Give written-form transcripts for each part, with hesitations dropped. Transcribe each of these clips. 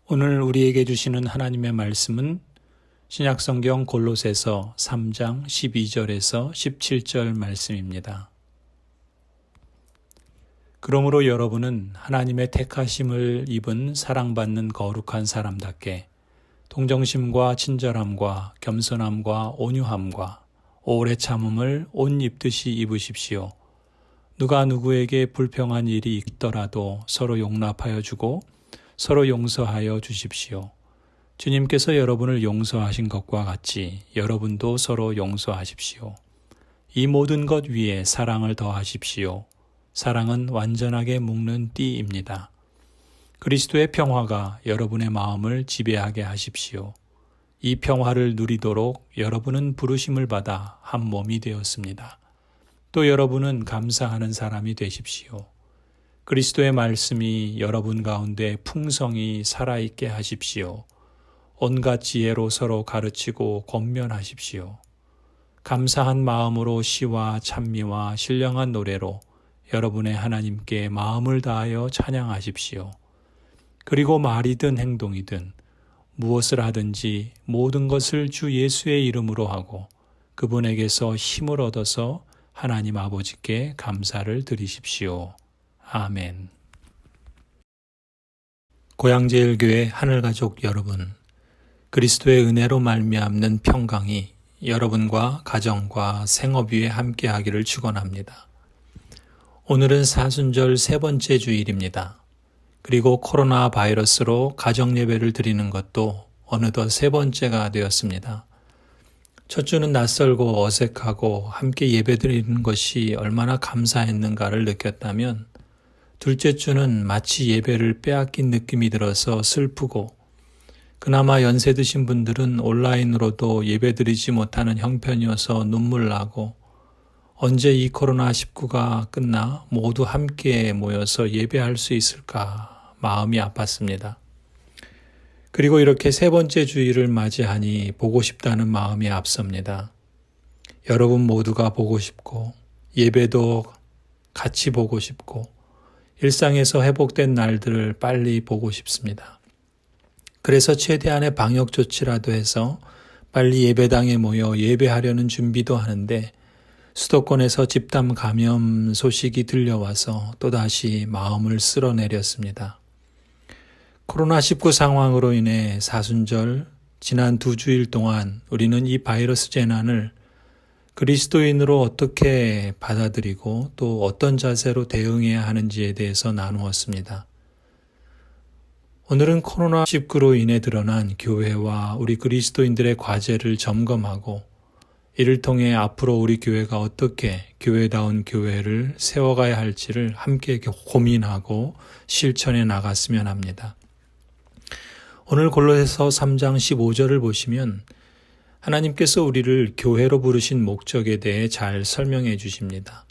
오늘 우리에게 주시는 하나님의 말씀은 신약성경 골로새서 3장 12절에서 17절 말씀입니다. 그러므로 여러분은 하나님의 택하심을 입은 사랑받는 거룩한 사람답게 동정심과 친절함과 겸손함과 온유함과 오래 참음을 옷 입듯이 입으십시오. 누가 누구에게 불평한 일이 있더라도 서로 용납하여 주고 서로 용서하여 주십시오. 주님께서 여러분을 용서하신 것과 같이 여러분도 서로 용서하십시오. 이 모든 것 위에 사랑을 더하십시오. 사랑은 완전하게 묶는 띠입니다. 그리스도의 평화가 여러분의 마음을 지배하게 하십시오. 이 평화를 누리도록 여러분은 부르심을 받아 한 몸이 되었습니다. 또 여러분은 감사하는 사람이 되십시오. 그리스도의 말씀이 여러분 가운데 풍성히 살아있게 하십시오. 온갖 지혜로 서로 가르치고 권면하십시오. 감사한 마음으로 시와 찬미와 신령한 노래로 여러분의 하나님께 마음을 다하여 찬양하십시오. 그리고 말이든 행동이든 무엇을 하든지 모든 것을 주 예수의 이름으로 하고 그분에게서 힘을 얻어서 하나님 아버지께 감사를 드리십시오. 아멘. 고향제일교회 하늘가족 여러분, 그리스도의 은혜로 말미암는 평강이 여러분과 가정과 생업 위에 함께하기를 축원합니다. 오늘은 사순절 세 번째 주일입니다. 그리고 코로나 바이러스로 가정 예배를 드리는 것도 어느덧 세 번째가 되었습니다. 첫 주는 낯설고 어색하고 함께 예배 드리는 것이 얼마나 감사했는가를 느꼈다면 둘째 주는 마치 예배를 빼앗긴 느낌이 들어서 슬프고 그나마 연세 드신 분들은 온라인으로도 예배드리지 못하는 형편이어서 눈물 나고 언제 이 코로나19가 끝나 모두 함께 모여서 예배할 수 있을까 마음이 아팠습니다. 그리고 이렇게 세 번째 주일을 맞이하니 보고 싶다는 마음이 앞섭니다. 여러분 모두가 보고 싶고 예배도 같이 보고 싶고 일상에서 회복된 날들을 빨리 보고 싶습니다. 그래서 최대한의 방역 조치라도 해서 빨리 예배당에 모여 예배하려는 준비도 하는데 수도권에서 집단 감염 소식이 들려와서 또다시 마음을 쓸어내렸습니다. 코로나19 상황으로 인해 사순절 지난 2주일 동안 우리는 이 바이러스 재난을 그리스도인으로 어떻게 받아들이고 또 어떤 자세로 대응해야 하는지에 대해서 나누었습니다. 오늘은 코로나19로 인해 드러난 교회와 우리 그리스도인들의 과제를 점검하고 이를 통해 앞으로 우리 교회가 어떻게 교회다운 교회를 세워가야 할지를 함께 고민하고 실천해 나갔으면 합니다. 오늘 골로새서 3장 15절을 보시면 하나님께서 우리를 교회로 부르신 목적에 대해 잘 설명해 주십니다.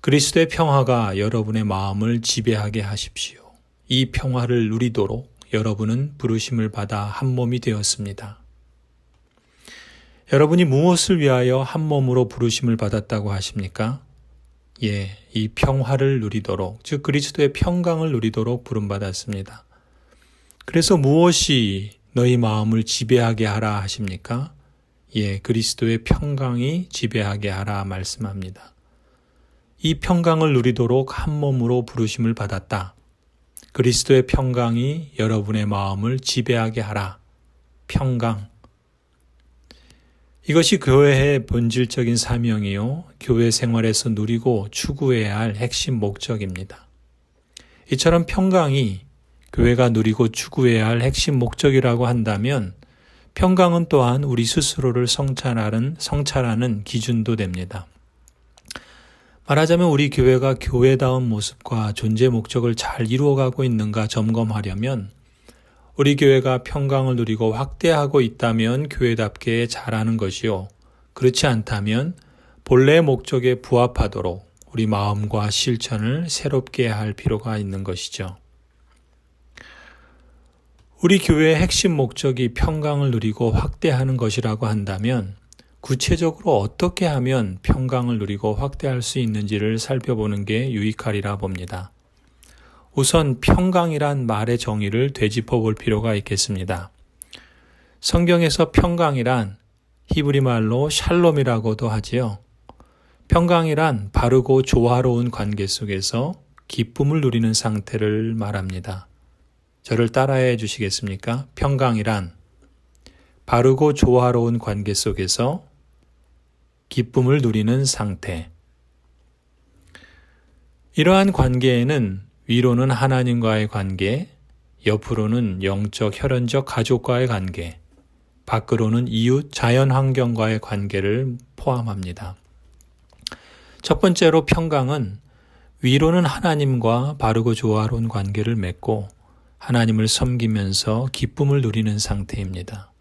그리스도의 평화가 여러분의 마음을 지배하게 하십시오. 이 평화를 누리도록 여러분은 부르심을 받아 한 몸이 되었습니다. 여러분이 무엇을 위하여 한 몸으로 부르심을 받았다고 하십니까? 이 평화를 누리도록, 즉 그리스도의 평강을 누리도록 부름받았습니다. 그래서 무엇이 너희 마음을 지배하게 하라 하십니까? 그리스도의 평강이 지배하게 하라 말씀합니다. 이 평강을 누리도록 한 몸으로 부르심을 받았다. 그리스도의 평강이 여러분의 마음을 지배하게 하라. 평강. 이것이 교회의 본질적인 사명이요, 교회 생활에서 누리고 추구해야 할 핵심 목적입니다. 이처럼 평강이 교회가 누리고 추구해야 할 핵심 목적이라고 한다면 평강은 또한 우리 스스로를 성찰하는 기준도 됩니다. 말하자면 우리 교회가 교회다운 모습과 존재 목적을 잘 이루어가고 있는가 점검하려면 우리 교회가 평강을 누리고 확대하고 있다면 교회답게 잘하는 것이요, 그렇지 않다면 본래의 목적에 부합하도록 우리 마음과 실천을 새롭게 할 필요가 있는 것이죠. 우리 교회의 핵심 목적이 평강을 누리고 확대하는 것이라고 한다면 구체적으로 어떻게 하면 평강을 누리고 확대할 수 있는지를 살펴보는 게 유익하리라 봅니다. 우선 평강이란 말의 정의를 되짚어 볼 필요가 있겠습니다. 성경에서 평강이란 히브리 말로 샬롬이라고도 하지요. 평강이란 바르고 조화로운 관계 속에서 기쁨을 누리는 상태를 말합니다. 저를 따라해 주시겠습니까? 평강이란 바르고 조화로운 관계 속에서 기쁨을 누리는 상태. 이러한 관계에는 위로는 하나님과의 관계, 옆으로는 영적, 혈연적 가족과의 관계, 밖으로는 이웃, 자연 환경과의 관계를 포함합니다. 첫 번째로 평강은 위로는 하나님과 바르고 조화로운 관계를 맺고 하나님을 섬기면서 기쁨을 누리는 상태입니다.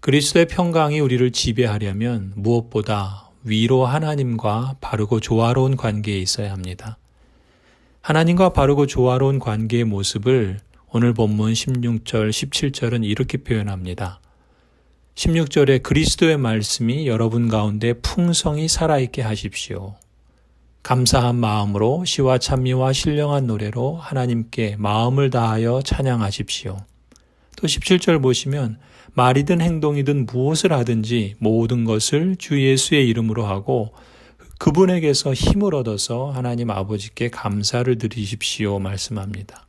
그리스도의 평강이 우리를 지배하려면 무엇보다 위로 하나님과 바르고 조화로운 관계에 있어야 합니다. 하나님과 바르고 조화로운 관계의 모습을 오늘 본문 16절, 17절은 이렇게 표현합니다. 16절에 그리스도의 말씀이 여러분 가운데 풍성히 살아있게 하십시오. 감사한 마음으로 시와 찬미와 신령한 노래로 하나님께 마음을 다하여 찬양하십시오. 또 17절 보시면 말이든 행동이든 무엇을 하든지 모든 것을 주 예수의 이름으로 하고 그분에게서 힘을 얻어서 하나님 아버지께 감사를 드리십시오 말씀합니다.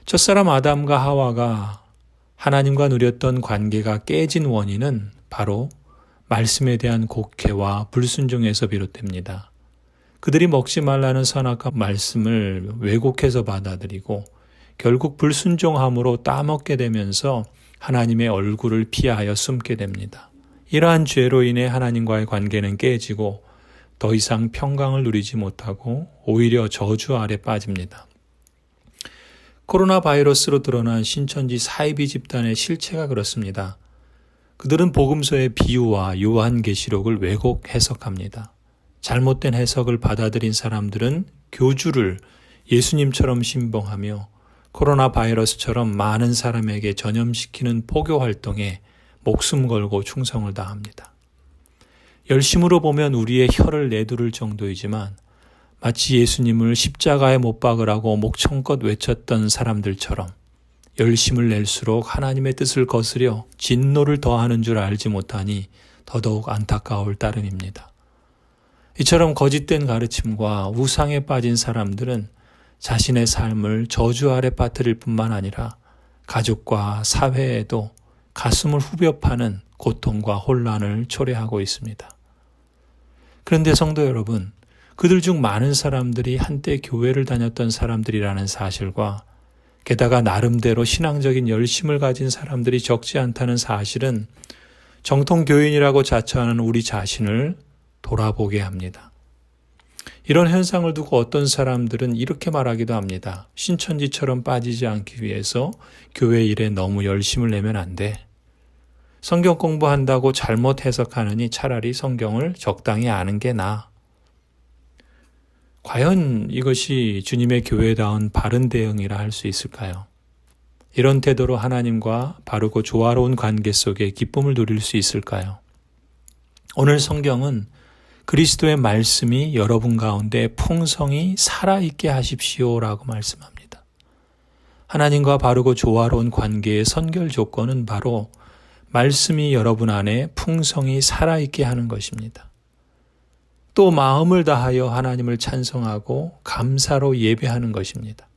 첫사람 아담과 하와가 하나님과 누렸던 관계가 깨진 원인은 바로 말씀에 대한 곡해와 불순종에서 비롯됩니다. 그들이 먹지 말라는 선악과 말씀을 왜곡해서 받아들이고 결국 불순종함으로 따먹게 되면서 하나님의 얼굴을 피하여 숨게 됩니다. 이러한 죄로 인해 하나님과의 관계는 깨지고 더 이상 평강을 누리지 못하고 오히려 저주 아래 빠집니다. 코로나 바이러스로 드러난 신천지 사이비 집단의 실체가 그렇습니다. 그들은 복음서의 비유와 요한계시록을 왜곡 해석합니다. 잘못된 해석을 받아들인 사람들은 교주를 예수님처럼 신봉하며 코로나 바이러스처럼 많은 사람에게 전염시키는 포교 활동에 목숨 걸고 충성을 다합니다. 열심으로 보면 우리의 혀를 내두를 정도이지만 마치 예수님을 십자가에 못 박으라고 목청껏 외쳤던 사람들처럼 열심을 낼수록 하나님의 뜻을 거스려 진노를 더하는 줄 알지 못하니 더더욱 안타까울 따름입니다. 이처럼 거짓된 가르침과 우상에 빠진 사람들은 자신의 삶을 저주 아래 빠뜨릴 뿐만 아니라 가족과 사회에도 가슴을 후벼 파는 고통과 혼란을 초래하고 있습니다. 그런데 성도 여러분, 그들 중 많은 사람들이 한때 교회를 다녔던 사람들이라는 사실과 게다가 나름대로 신앙적인 열심을 가진 사람들이 적지 않다는 사실은 정통 교인이라고 자처하는 우리 자신을 돌아보게 합니다. 이런 현상을 두고 어떤 사람들은 이렇게 말하기도 합니다. 신천지처럼 빠지지 않기 위해서 교회 일에 너무 열심을 내면 안 돼. 성경 공부한다고 잘못 해석하느니 차라리 성경을 적당히 아는 게 나아. 과연 이것이 주님의 교회다운 바른 대응이라 할 수 있을까요? 이런 태도로 하나님과 바르고 조화로운 관계 속에 기쁨을 누릴 수 있을까요? 오늘 성경은 그리스도의 말씀이 여러분 가운데 풍성히 살아있게 하십시오라고 말씀합니다. 하나님과 바르고 조화로운 관계의 선결 조건은 바로 말씀이 여러분 안에 풍성히 살아있게 하는 것입니다. 또 마음을 다하여 하나님을 찬송하고 감사로 예배하는 것입니다.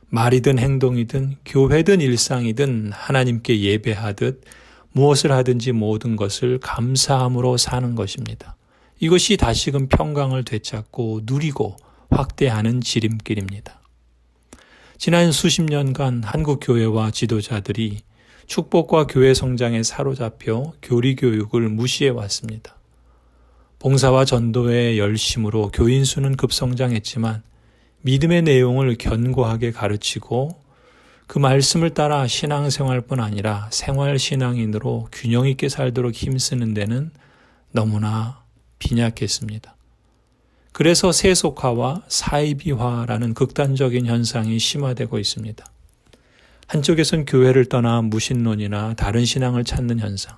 말이든 행동이든 교회든 일상이든 하나님께 예배하듯 무엇을 하든지 모든 것을 감사함으로 사는 것입니다. 이것이 다시금 평강을 되찾고 누리고 확대하는 지름길입니다. 지난 수십 년간 한국 교회와 지도자들이 축복과 교회 성장에 사로잡혀 교리 교육을 무시해 왔습니다. 봉사와 전도의 열심으로 교인 수는 급성장했지만 믿음의 내용을 견고하게 가르치고 그 말씀을 따라 신앙생활뿐 아니라 생활신앙인으로 균형 있게 살도록 힘쓰는 데는 너무나 빈약했습니다. 그래서 세속화와 사이비화라는 극단적인 현상이 심화되고 있습니다. 한쪽에선 교회를 떠나 무신론이나 다른 신앙을 찾는 현상,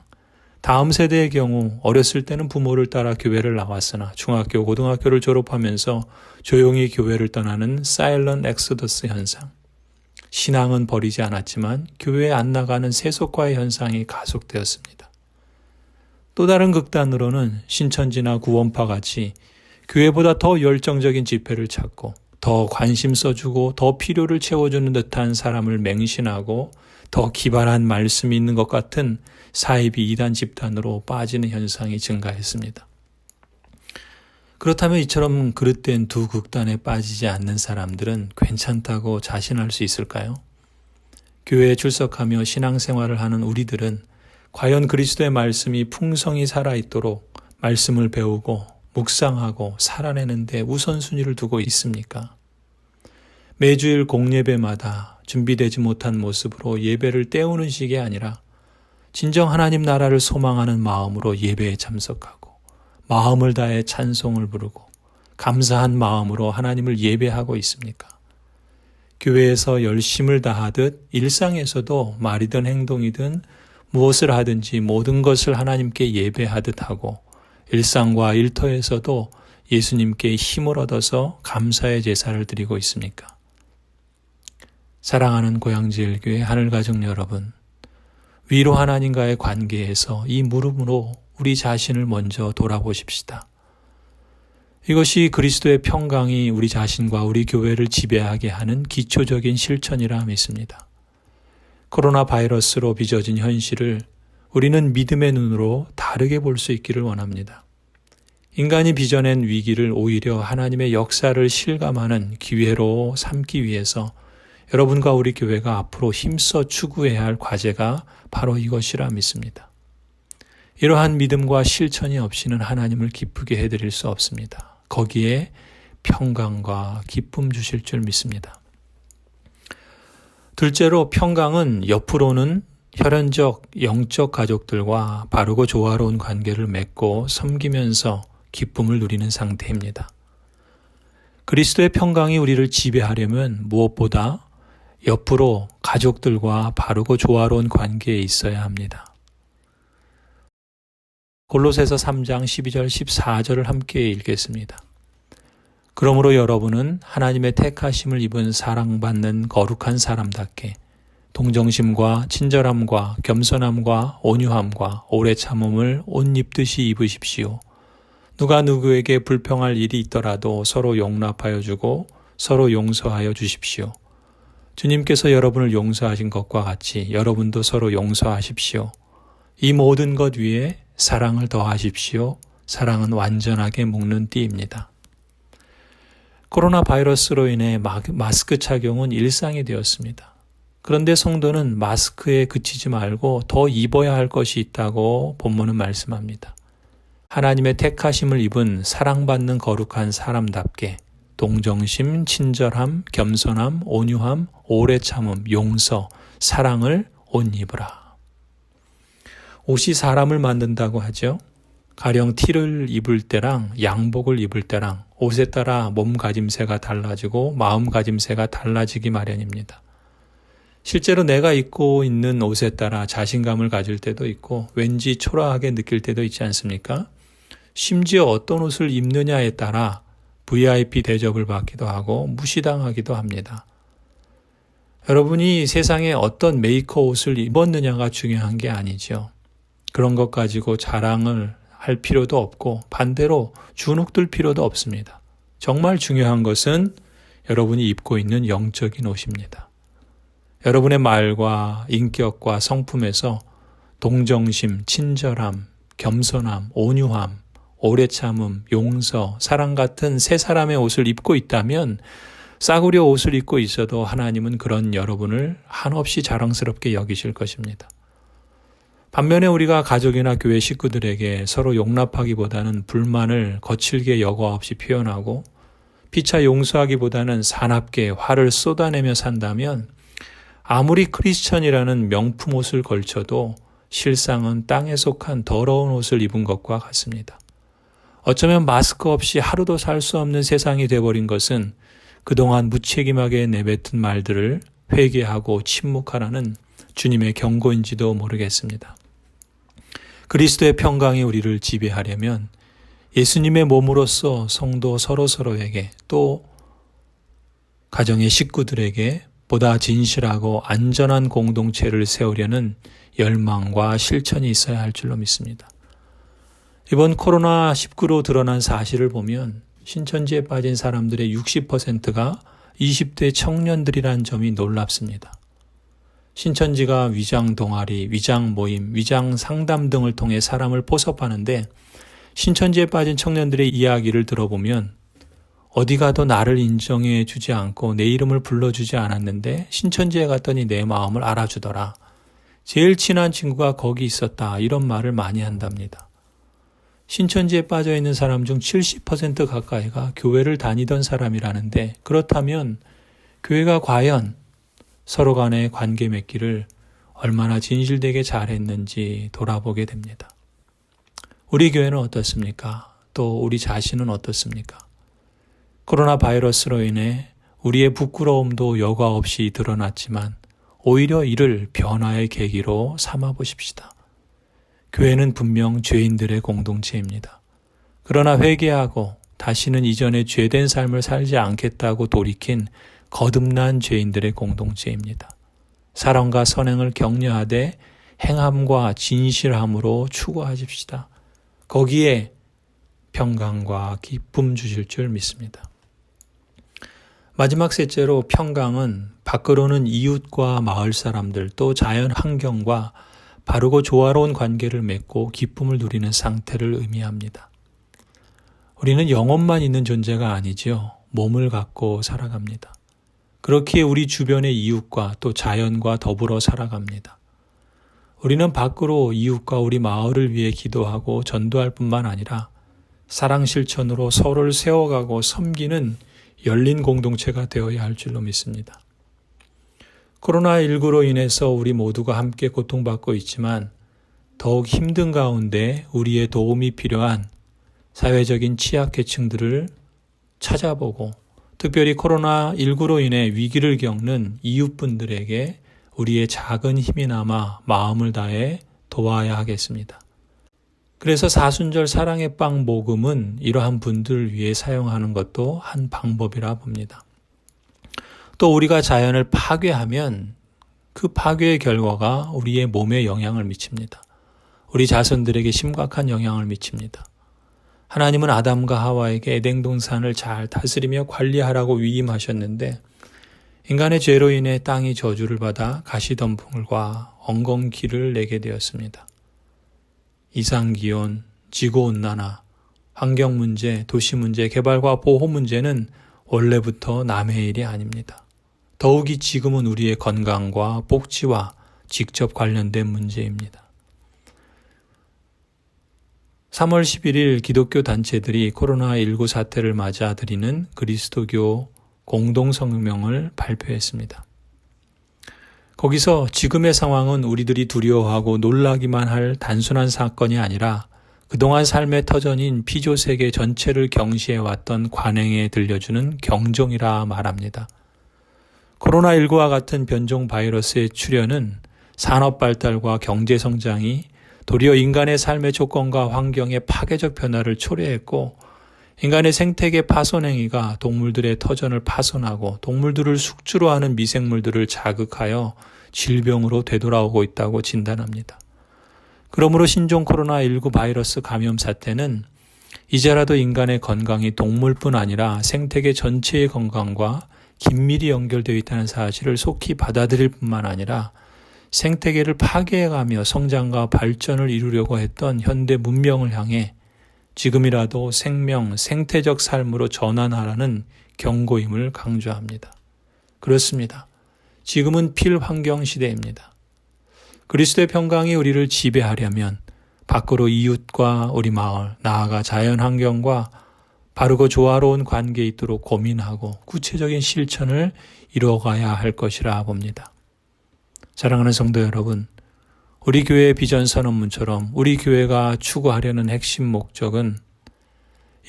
다음 세대의 경우 어렸을 때는 부모를 따라 교회를 나왔으나 중학교, 고등학교를 졸업하면서 조용히 교회를 떠나는 사일런트 엑소더스 현상. 신앙은 버리지 않았지만 교회에 안 나가는 세속화의 현상이 가속되었습니다. 또 다른 극단으로는 신천지나 구원파 같이 교회보다 더 열정적인 집회를 찾고 더 관심 써주고 더 필요를 채워주는 듯한 사람을 맹신하고 더 기발한 말씀이 있는 것 같은 사이비 이단 집단으로 빠지는 현상이 증가했습니다. 그렇다면 이처럼 그릇된 두 극단에 빠지지 않는 사람들은 괜찮다고 자신할 수 있을까요? 교회에 출석하며 신앙생활을 하는 우리들은 과연 그리스도의 말씀이 풍성히 살아있도록 말씀을 배우고 묵상하고 살아내는 데 우선순위를 두고 있습니까? 매주일 공예배마다 준비되지 못한 모습으로 예배를 때우는 식이 아니라 진정 하나님 나라를 소망하는 마음으로 예배에 참석하고 마음을 다해 찬송을 부르고 감사한 마음으로 하나님을 예배하고 있습니까? 교회에서 열심을 다하듯 일상에서도 말이든 행동이든 무엇을 하든지 모든 것을 하나님께 예배하듯 하고 일상과 일터에서도 예수님께 힘을 얻어서 감사의 제사를 드리고 있습니까? 사랑하는 고양지일교회 하늘가족 여러분, 위로 하나님과의 관계에서 이 물음으로 우리 자신을 먼저 돌아보십시다. 이것이 그리스도의 평강이 우리 자신과 우리 교회를 지배하게 하는 기초적인 실천이라 믿습니다. 코로나 바이러스로 빚어진 현실을 우리는 믿음의 눈으로 다르게 볼 수 있기를 원합니다. 인간이 빚어낸 위기를 오히려 하나님의 역사를 실감하는 기회로 삼기 위해서 여러분과 우리 교회가 앞으로 힘써 추구해야 할 과제가 바로 이것이라 믿습니다. 이러한 믿음과 실천이 없이는 하나님을 기쁘게 해드릴 수 없습니다. 거기에 평강과 기쁨 주실 줄 믿습니다. 둘째로 평강은 옆으로는 혈연적, 영적 가족들과 바르고 조화로운 관계를 맺고 섬기면서 기쁨을 누리는 상태입니다. 그리스도의 평강이 우리를 지배하려면 무엇보다 옆으로 가족들과 바르고 조화로운 관계에 있어야 합니다. 골로새서 3장 12절 14절을 함께 읽겠습니다. 그러므로 여러분은 하나님의 택하심을 입은 사랑받는 거룩한 사람답게 동정심과 친절함과 겸손함과 온유함과 오래 참음을 옷 입듯이 입으십시오. 누가 누구에게 불평할 일이 있더라도 서로 용납하여 주고 서로 용서하여 주십시오. 주님께서 여러분을 용서하신 것과 같이 여러분도 서로 용서하십시오. 이 모든 것 위에 사랑을 더하십시오. 사랑은 완전하게 묶는 띠입니다. 코로나 바이러스로 인해 마스크 착용은 일상이 되었습니다. 그런데 성도는 마스크에 그치지 말고 더 입어야 할 것이 있다고 본문은 말씀합니다. 하나님의 택하심을 입은 사랑받는 거룩한 사람답게 동정심, 친절함, 겸손함, 온유함, 오래 참음, 용서, 사랑을 옷 입으라. 옷이 사람을 만든다고 하죠. 가령 티를 입을 때랑 양복을 입을 때랑 옷에 따라 몸가짐새가 달라지고 마음가짐새가 달라지기 마련입니다. 실제로 내가 입고 있는 옷에 따라 자신감을 가질 때도 있고 왠지 초라하게 느낄 때도 있지 않습니까? 심지어 어떤 옷을 입느냐에 따라 VIP 대접을 받기도 하고 무시당하기도 합니다. 여러분이 세상에 어떤 메이커 옷을 입었느냐가 중요한 게 아니죠. 그런 것 가지고 자랑을 할 필요도 없고 반대로 주눅들 필요도 없습니다. 정말 중요한 것은 여러분이 입고 있는 영적인 옷입니다. 여러분의 말과 인격과 성품에서 동정심, 친절함, 겸손함, 온유함, 오래 참음, 용서, 사랑 같은 새 사람의 옷을 입고 있다면 싸구려 옷을 입고 있어도 하나님은 그런 여러분을 한없이 자랑스럽게 여기실 것입니다. 반면에 우리가 가족이나 교회 식구들에게 서로 용납하기보다는 불만을 거칠게 여과 없이 표현하고 피차 용서하기보다는 사납게 화를 쏟아내며 산다면 아무리 크리스천이라는 명품 옷을 걸쳐도 실상은 땅에 속한 더러운 옷을 입은 것과 같습니다. 어쩌면 마스크 없이 하루도 살 수 없는 세상이 되어버린 것은 그동안 무책임하게 내뱉은 말들을 회개하고 침묵하라는 주님의 경고인지도 모르겠습니다. 그리스도의 평강이 우리를 지배하려면 예수님의 몸으로서 성도 서로서로에게 또 가정의 식구들에게 보다 진실하고 안전한 공동체를 세우려는 열망과 실천이 있어야 할 줄로 믿습니다. 이번 코로나19로 드러난 사실을 보면 신천지에 빠진 사람들의 60%가 20대 청년들이란 점이 놀랍습니다. 신천지가 위장 동아리, 위장 모임, 위장 상담 등을 통해 사람을 포섭하는데 신천지에 빠진 청년들의 이야기를 들어보면 어디 가도 나를 인정해 주지 않고 내 이름을 불러주지 않았는데 신천지에 갔더니 내 마음을 알아주더라. 제일 친한 친구가 거기 있었다. 이런 말을 많이 한답니다. 신천지에 빠져 있는 사람 중 70% 가까이가 교회를 다니던 사람이라는데 그렇다면 교회가 과연 서로 간의 관계 맺기를 얼마나 진실되게 잘했는지 돌아보게 됩니다. 우리 교회는 어떻습니까? 또 우리 자신은 어떻습니까? 코로나 바이러스로 인해 우리의 부끄러움도 여과 없이 드러났지만 오히려 이를 변화의 계기로 삼아 보십시다. 교회는 분명 죄인들의 공동체입니다. 그러나 회개하고 다시는 이전의 죄된 삶을 살지 않겠다고 돌이킨 거듭난 죄인들의 공동체입니다. 사랑과 선행을 격려하되 행함과 진실함으로 추구하십시다. 거기에 평강과 기쁨 주실 줄 믿습니다. 마지막 셋째로 평강은 밖으로는 이웃과 마을 사람들 또 자연 환경과 바르고 조화로운 관계를 맺고 기쁨을 누리는 상태를 의미합니다. 우리는 영혼만 있는 존재가 아니지요. 몸을 갖고 살아갑니다. 그렇기에 우리 주변의 이웃과 또 자연과 더불어 살아갑니다. 우리는 밖으로 이웃과 우리 마을을 위해 기도하고 전도할 뿐만 아니라 사랑 실천으로 서로를 세워가고 섬기는 열린 공동체가 되어야 할 줄로 믿습니다. 코로나19로 인해서 우리 모두가 함께 고통받고 있지만 더욱 힘든 가운데 우리의 도움이 필요한 사회적인 취약계층들을 찾아보고 특별히 코로나19로 인해 위기를 겪는 이웃분들에게 우리의 작은 힘이나마 마음을 다해 도와야 하겠습니다. 그래서 사순절 사랑의 빵 모금은 이러한 분들을 위해 사용하는 것도 한 방법이라 봅니다. 또 우리가 자연을 파괴하면 그 파괴의 결과가 우리의 몸에 영향을 미칩니다. 우리 자손들에게 심각한 영향을 미칩니다. 하나님은 아담과 하와에게 에덴 동산을 잘 다스리며 관리하라고 위임하셨는데 인간의 죄로 인해 땅이 저주를 받아 가시덤불과 엉겅퀴를 내게 되었습니다. 이상기온, 지구온난화, 환경문제, 도시문제, 개발과 보호 문제는 원래부터 남의 일이 아닙니다. 더욱이 지금은 우리의 건강과 복지와 직접 관련된 문제입니다. 3월 11일 기독교 단체들이 코로나19 사태를 맞아 드리는 그리스도교 공동성명을 발표했습니다. 거기서 지금의 상황은 우리들이 두려워하고 놀라기만 할 단순한 사건이 아니라 그동안 삶의 터전인 피조 세계 전체를 경시해왔던 관행에 들려주는 경종이라 말합니다. 코로나19와 같은 변종 바이러스의 출현은 산업 발달과 경제 성장이 도리어 인간의 삶의 조건과 환경의 파괴적 변화를 초래했고 인간의 생태계 파손 행위가 동물들의 터전을 파손하고 동물들을 숙주로 하는 미생물들을 자극하여 질병으로 되돌아오고 있다고 진단합니다. 그러므로 신종 코로나19 바이러스 감염 사태는 이제라도 인간의 건강이 동물뿐 아니라 생태계 전체의 건강과 긴밀히 연결되어 있다는 사실을 속히 받아들일 뿐만 아니라 생태계를 파괴해가며 성장과 발전을 이루려고 했던 현대 문명을 향해 지금이라도 생명, 생태적 삶으로 전환하라는 경고임을 강조합니다. 그렇습니다. 지금은 필환경 시대입니다. 그리스도의 평강이 우리를 지배하려면 밖으로 이웃과 우리 마을, 나아가 자연 환경과 바르고 조화로운 관계에 있도록 고민하고 구체적인 실천을 이루어가야 할 것이라 봅니다. 사랑하는 성도 여러분, 우리 교회의 비전 선언문처럼 우리 교회가 추구하려는 핵심 목적은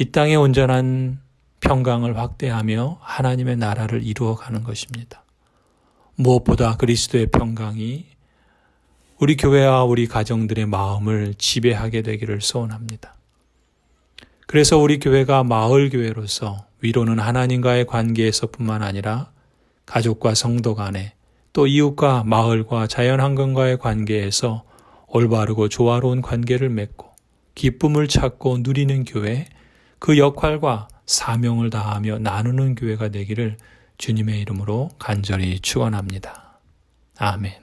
이 땅의 온전한 평강을 확대하며 하나님의 나라를 이루어가는 것입니다. 무엇보다 그리스도의 평강이 우리 교회와 우리 가정들의 마음을 지배하게 되기를 소원합니다. 그래서 우리 교회가 마을교회로서 위로는 하나님과의 관계에서뿐만 아니라 가족과 성도 간에 또 이웃과 마을과 자연환경과의 관계에서 올바르고 조화로운 관계를 맺고 기쁨을 찾고 누리는 교회, 그 역할과 사명을 다하며 나누는 교회가 되기를 주님의 이름으로 간절히 축원합니다. 아멘.